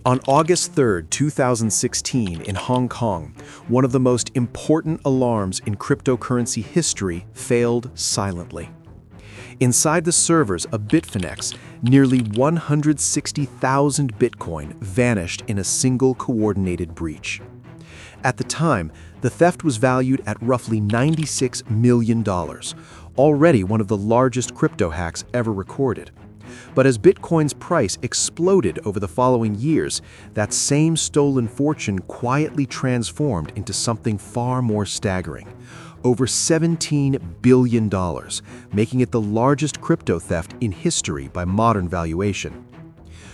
On August 3, 2016, in Hong Kong, one of the most important alarms in cryptocurrency history failed silently. Inside the servers of Bitfinex, nearly 160,000 Bitcoin vanished in a single coordinated breach. At the time, the theft was valued at roughly $96 million, already one of the largest crypto hacks ever recorded. But as Bitcoin's price exploded over the following years, that same stolen fortune quietly transformed into something far more staggering. Over $17 billion, making it the largest crypto theft in history by modern valuation.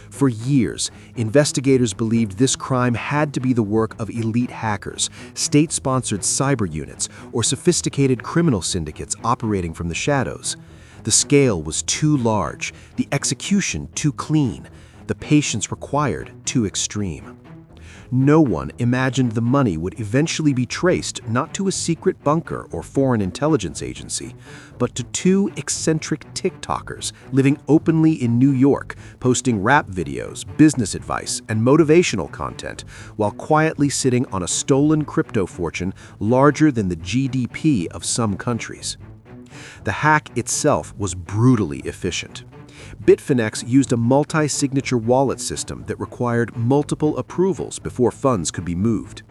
For years, investigators believed this crime had to be the work of elite hackers, state-sponsored cyber units, or sophisticated criminal syndicates operating from the shadows. The scale was too large, the execution too clean, the patience required too extreme. No one imagined the money would eventually be traced not to a secret bunker or foreign intelligence agency, but to two eccentric TikTokers living openly in New York, posting rap videos, business advice, and motivational content, while quietly sitting on a stolen crypto fortune larger than the GDP of some countries. The hack itself was brutally efficient. Bitfinex used a multi-signature wallet system that required multiple approvals before funds could be moved.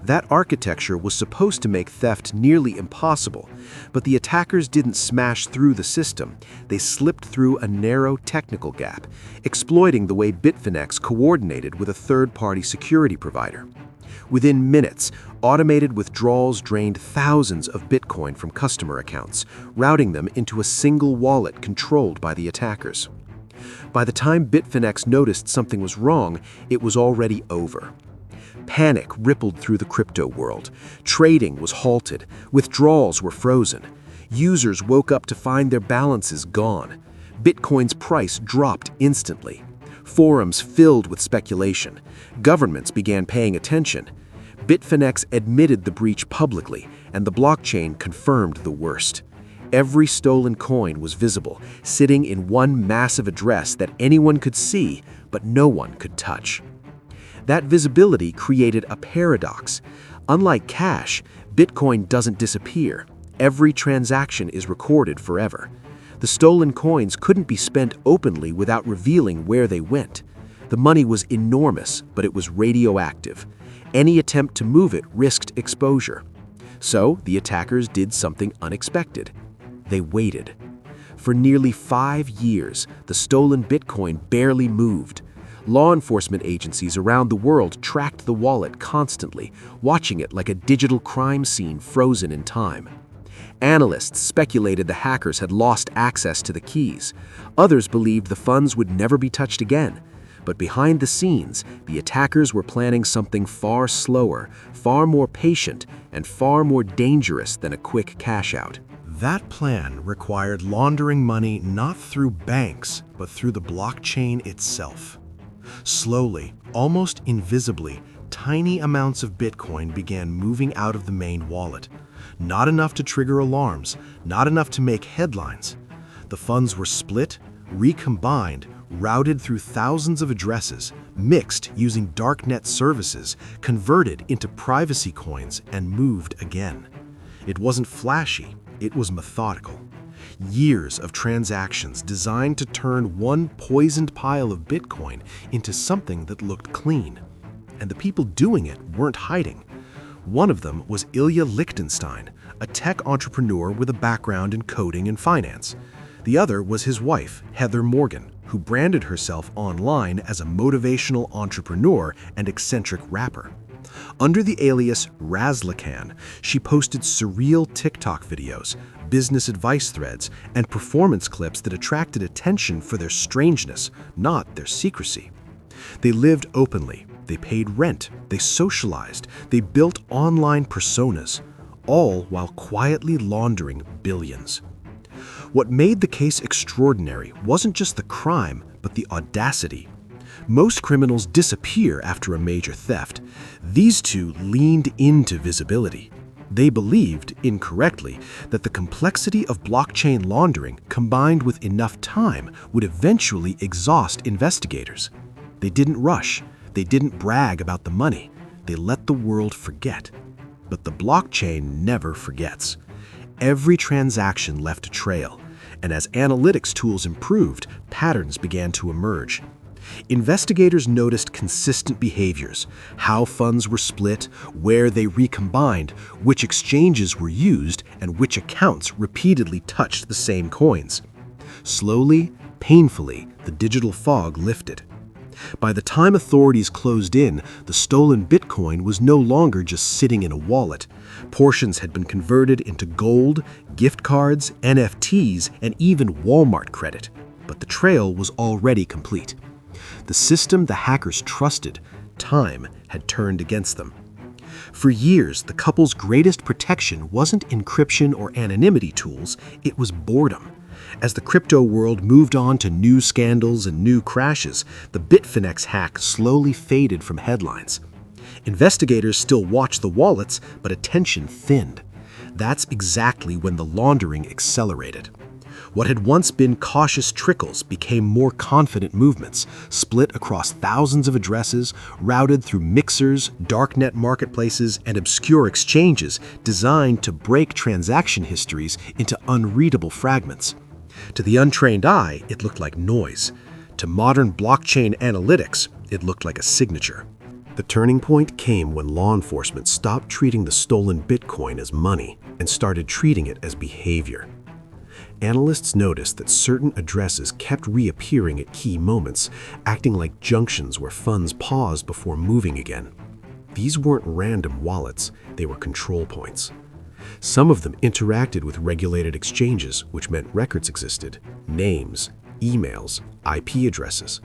That architecture was supposed to make theft nearly impossible, but the attackers didn't smash through the system. They slipped through a narrow technical gap, exploiting the way Bitfinex coordinated with a third-party security provider. Within minutes, automated withdrawals drained thousands of Bitcoin from customer accounts, routing them into a single wallet controlled by the attackers. By the time Bitfinex noticed something was wrong, it was already over. Panic rippled through the crypto world. Trading was halted. Withdrawals were frozen. Users woke up to find their balances gone. Bitcoin's price dropped instantly. Forums filled with speculation. Governments began paying attention. Bitfinex admitted the breach publicly, and the blockchain confirmed the worst. Every stolen coin was visible, sitting in one massive address that anyone could see, but no one could touch. That visibility created a paradox. Unlike cash, Bitcoin doesn't disappear. Every transaction is recorded forever. The stolen coins couldn't be spent openly without revealing where they went. The money was enormous, but it was radioactive. Any attempt to move it risked exposure. So the attackers did something unexpected. They waited. For nearly 5 years, the stolen Bitcoin barely moved. Law enforcement agencies around the world tracked the wallet constantly, watching it like a digital crime scene frozen in time. Analysts speculated the hackers had lost access to the keys. Others believed the funds would never be touched again. But behind the scenes, the attackers were planning something far slower, far more patient, and far more dangerous than a quick cash-out. That plan required laundering money not through banks, but through the blockchain itself. Slowly, almost invisibly, tiny amounts of Bitcoin began moving out of the main wallet. Not enough to trigger alarms, not enough to make headlines. The funds were split, recombined, routed through thousands of addresses, mixed using darknet services, converted into privacy coins, and moved again. It wasn't flashy, it was methodical. Years of transactions designed to turn one poisoned pile of Bitcoin into something that looked clean. And the people doing it weren't hiding. One of them was Ilya Lichtenstein, a tech entrepreneur with a background in coding and finance. The other was his wife, Heather Morgan, who branded herself online as a motivational entrepreneur and eccentric rapper. Under the alias Razlakan, she posted surreal TikTok videos, business advice threads, and performance clips that attracted attention for their strangeness, not their secrecy. They lived openly, they paid rent, they socialized, they built online personas, all while quietly laundering billions. What made the case extraordinary wasn't just the crime, but the audacity. Most criminals disappear after a major theft. These two leaned into visibility. They believed, incorrectly, that the complexity of blockchain laundering combined with enough time would eventually exhaust investigators. They didn't rush. They didn't brag about the money. They let the world forget. But the blockchain never forgets. Every transaction left a trail, and as analytics tools improved, patterns began to emerge. Investigators noticed consistent behaviors: how funds were split, where they recombined, which exchanges were used, and which accounts repeatedly touched the same coins. Slowly, painfully, the digital fog lifted. By the time authorities closed in, the stolen Bitcoin was no longer just sitting in a wallet. Portions had been converted into gold, gift cards, NFTs, and even Walmart credit. But the trail was already complete. The system the hackers trusted, time, had turned against them. For years, the couple's greatest protection wasn't encryption or anonymity tools, it was boredom. As the crypto world moved on to new scandals and new crashes, the Bitfinex hack slowly faded from headlines. Investigators still watched the wallets, but attention thinned. That's exactly when the laundering accelerated. What had once been cautious trickles became more confident movements, split across thousands of addresses, routed through mixers, darknet marketplaces, and obscure exchanges designed to break transaction histories into unreadable fragments. To the untrained eye, it looked like noise. To modern blockchain analytics, it looked like a signature. The turning point came when law enforcement stopped treating the stolen Bitcoin as money and started treating it as behavior. Analysts noticed that certain addresses kept reappearing at key moments, acting like junctions where funds paused before moving again. These weren't random wallets, they were control points. Some of them interacted with regulated exchanges, which meant records existed: names, emails, IP addresses.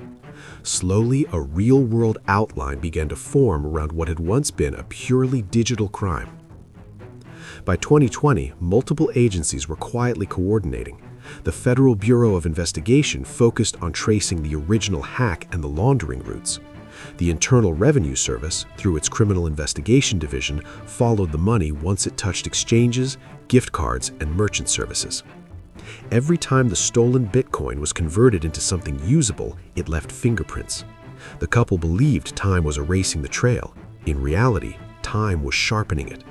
Slowly, a real-world outline began to form around what had once been a purely digital crime. By 2020, multiple agencies were quietly coordinating. The Federal Bureau of Investigation focused on tracing the original hack and the laundering routes. The Internal Revenue Service, through its Criminal Investigation Division, followed the money once it touched exchanges, gift cards, and merchant services. Every time the stolen Bitcoin was converted into something usable, it left fingerprints. The couple believed time was erasing the trail. In reality, time was sharpening it.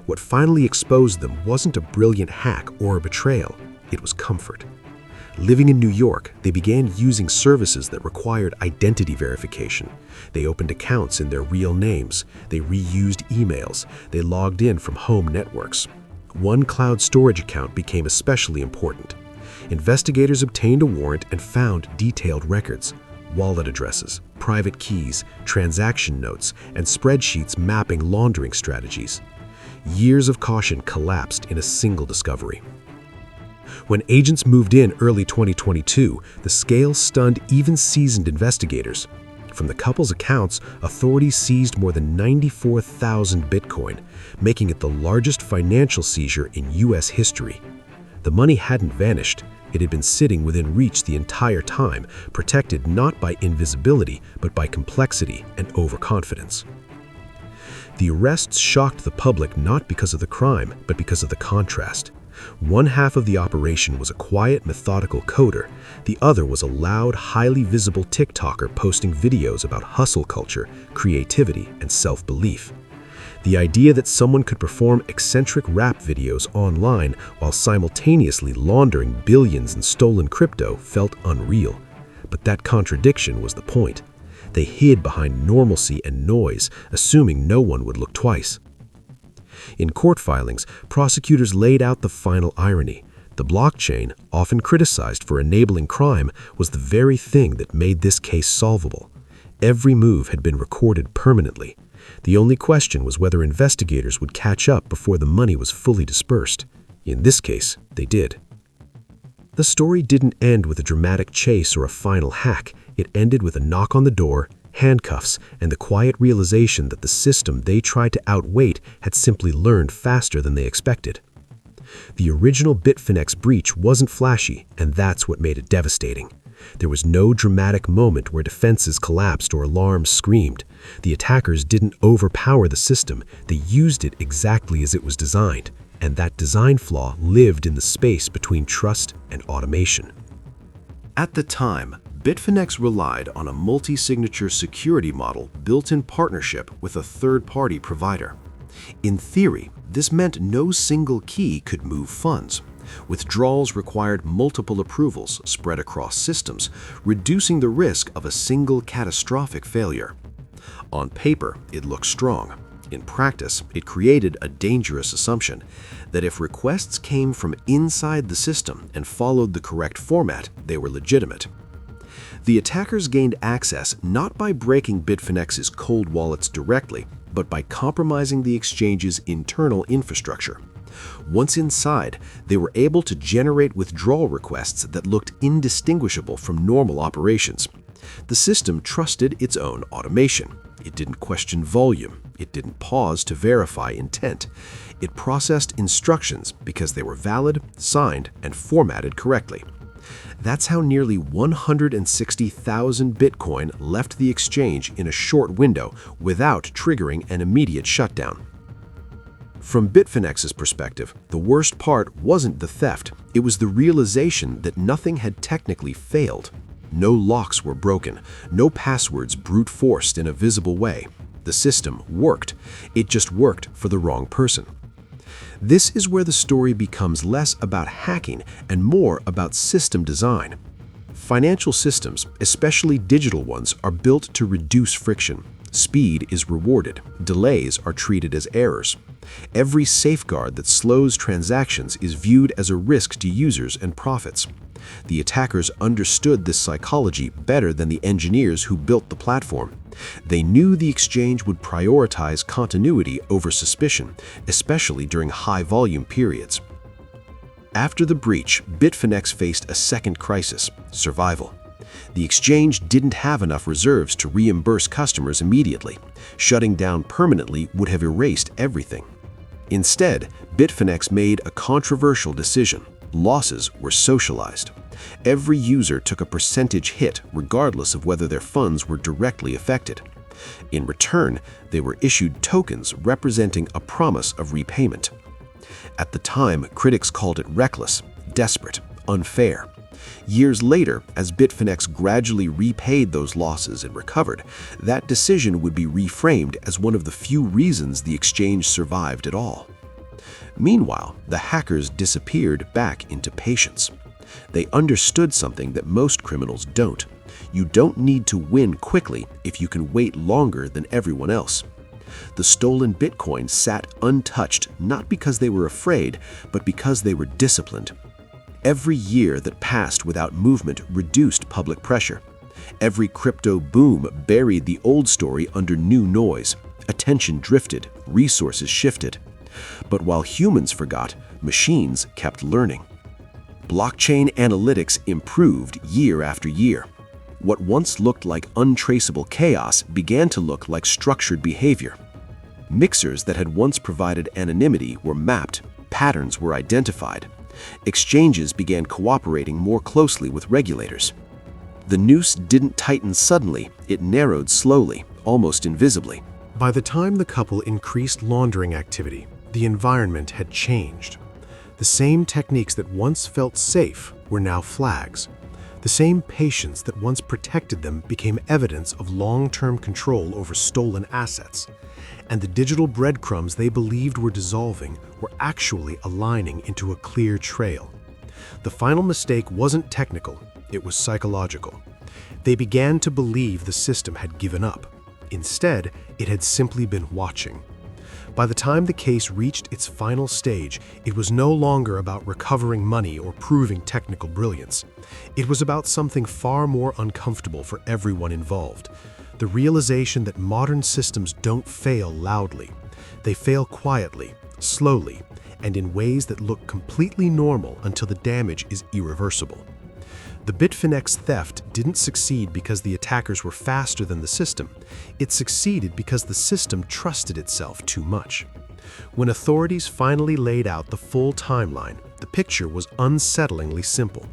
What finally exposed them wasn't a brilliant hack or a betrayal, it was comfort. Living in New York, they began using services that required identity verification. They opened accounts in their real names, they reused emails, they logged in from home networks. One cloud storage account became especially important. Investigators obtained a warrant and found detailed records: wallet addresses, private keys, transaction notes, and spreadsheets mapping laundering strategies. Years of caution collapsed in a single discovery. When agents moved in early 2022, the scale stunned even seasoned investigators. From the couple's accounts, authorities seized more than 94,000 Bitcoin, making it the largest financial seizure in U.S. history. The money hadn't vanished. It had been sitting within reach the entire time, protected not by invisibility, but by complexity and overconfidence. The arrests shocked the public not because of the crime, but because of the contrast. One half of the operation was a quiet, methodical coder. The other was a loud, highly visible TikToker posting videos about hustle culture, creativity, and self-belief. The idea that someone could perform eccentric rap videos online while simultaneously laundering billions in stolen crypto felt unreal. But that contradiction was the point. They hid behind normalcy and noise, assuming no one would look twice. In court filings, prosecutors laid out the final irony. The blockchain, often criticized for enabling crime, was the very thing that made this case solvable. Every move had been recorded permanently. The only question was whether investigators would catch up before the money was fully dispersed. In this case, they did. The story didn't end with a dramatic chase or a final hack. It ended with a knock on the door, handcuffs, and the quiet realization that the system they tried to outweight had simply learned faster than they expected. The original Bitfinex breach wasn't flashy, and that's what made it devastating. There was no dramatic moment where defenses collapsed or alarms screamed. The attackers didn't overpower the system, they used it exactly as it was designed, and that design flaw lived in the space between trust and automation. At the time, Bitfinex relied on a multi-signature security model built in partnership with a third-party provider. In theory, this meant no single key could move funds. Withdrawals required multiple approvals spread across systems, reducing the risk of a single catastrophic failure. On paper, it looked strong. In practice, it created a dangerous assumption that if requests came from inside the system and followed the correct format, they were legitimate. The attackers gained access not by breaking Bitfinex's cold wallets directly, but by compromising the exchange's internal infrastructure. Once inside, they were able to generate withdrawal requests that looked indistinguishable from normal operations. The system trusted its own automation. It didn't question volume. It didn't pause to verify intent. It processed instructions because they were valid, signed, and formatted correctly. That's how nearly 160,000 Bitcoin left the exchange in a short window without triggering an immediate shutdown. From Bitfinex's perspective, the worst part wasn't the theft. It was the realization that nothing had technically failed. No locks were broken, no passwords brute forced in a visible way. The system worked. It just worked for the wrong person. This is where the story becomes less about hacking and more about system design. Financial systems, especially digital ones, are built to reduce friction. Speed is rewarded. Delays are treated as errors. Every safeguard that slows transactions is viewed as a risk to users and profits. The attackers understood this psychology better than the engineers who built the platform. They knew the exchange would prioritize continuity over suspicion, especially during high-volume periods. After the breach, Bitfinex faced a second crisis: survival. The exchange didn't have enough reserves to reimburse customers immediately. Shutting down permanently would have erased everything. Instead, Bitfinex made a controversial decision. Losses were socialized. Every user took a percentage hit regardless of whether their funds were directly affected. In return, they were issued tokens representing a promise of repayment. At the time, critics called it reckless, desperate, unfair. Years later, as Bitfinex gradually repaid those losses and recovered, that decision would be reframed as one of the few reasons the exchange survived at all. Meanwhile, the hackers disappeared back into patience. They understood something that most criminals don't. You don't need to win quickly if you can wait longer than everyone else. The stolen Bitcoin sat untouched not because they were afraid, but because they were disciplined. Every year that passed without movement reduced public pressure. Every crypto boom buried the old story under new noise. Attention drifted, resources shifted. But while humans forgot, machines kept learning. Blockchain analytics improved year after year. What once looked like untraceable chaos began to look like structured behavior. Mixers that had once provided anonymity were mapped, patterns were identified. Exchanges began cooperating more closely with regulators. The noose didn't tighten suddenly, it narrowed slowly, almost invisibly. By the time the couple increased laundering activity, the environment had changed. The same techniques that once felt safe were now flags. The same patience that once protected them became evidence of long-term control over stolen assets. And the digital breadcrumbs they believed were dissolving were actually aligning into a clear trail. The final mistake wasn't technical, it was psychological. They began to believe the system had given up. Instead, it had simply been watching. By the time the case reached its final stage, it was no longer about recovering money or proving technical brilliance. It was about something far more uncomfortable for everyone involved: the realization that modern systems don't fail loudly. They fail quietly, slowly, and in ways that look completely normal until the damage is irreversible. The Bitfinex theft didn't succeed because the attackers were faster than the system. It succeeded because the system trusted itself too much. When authorities finally laid out the full timeline, the picture was unsettlingly simple.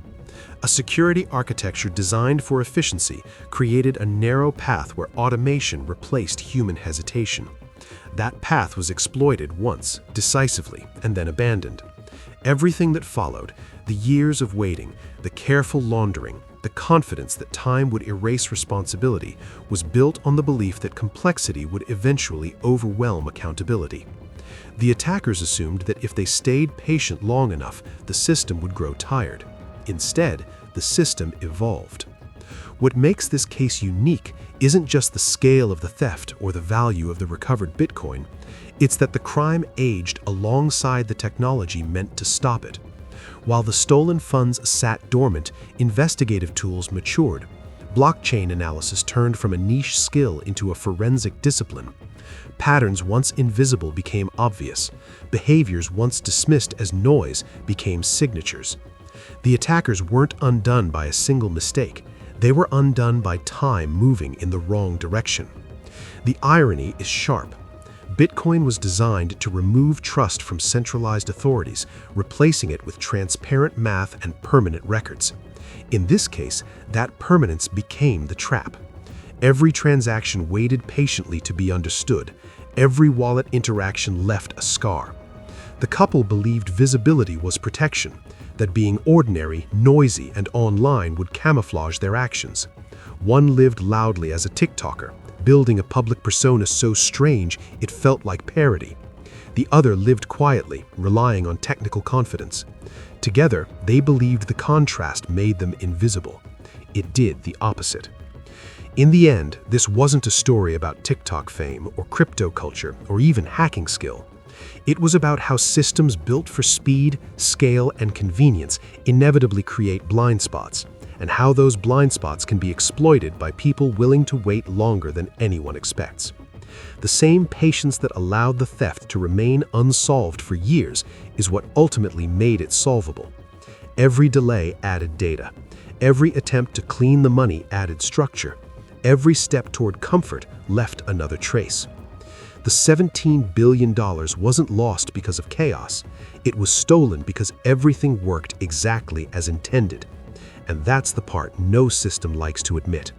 A security architecture designed for efficiency created a narrow path where automation replaced human hesitation. That path was exploited once, decisively, and then abandoned. Everything that followed, the years of waiting, the careful laundering, The confidence that time would erase responsibility was built on the belief that complexity would eventually overwhelm accountability. The attackers assumed that if they stayed patient long enough, the system would grow tired. Instead, the system evolved. What makes this case unique isn't just the scale of the theft or the value of the recovered Bitcoin, it's that the crime aged alongside the technology meant to stop it. While the stolen funds sat dormant, investigative tools matured. Blockchain analysis turned from a niche skill into a forensic discipline. Patterns once invisible became obvious. Behaviors once dismissed as noise became signatures. The attackers weren't undone by a single mistake. They were undone by time moving in the wrong direction. The irony is sharp. Bitcoin was designed to remove trust from centralized authorities, replacing it with transparent math and permanent records. In this case, that permanence became the trap. Every transaction waited patiently to be understood. Every wallet interaction left a scar. The couple believed visibility was protection, that being ordinary, noisy, and online would camouflage their actions. One lived loudly as a TikToker, building a public persona so strange it felt like parody. The other lived quietly, relying on technical confidence. Together, they believed the contrast made them invisible. It did the opposite. In the end, this wasn't a story about TikTok fame or crypto culture or even hacking skill. It was about how systems built for speed, scale, and convenience inevitably create blind spots, and how those blind spots can be exploited by people willing to wait longer than anyone expects. The same patience that allowed the theft to remain unsolved for years is what ultimately made it solvable. Every delay added data. Every attempt to clean the money added structure. Every step toward comfort left another trace. The $17 billion wasn't lost because of chaos. It was stolen because everything worked exactly as intended. And that's the part no system likes to admit.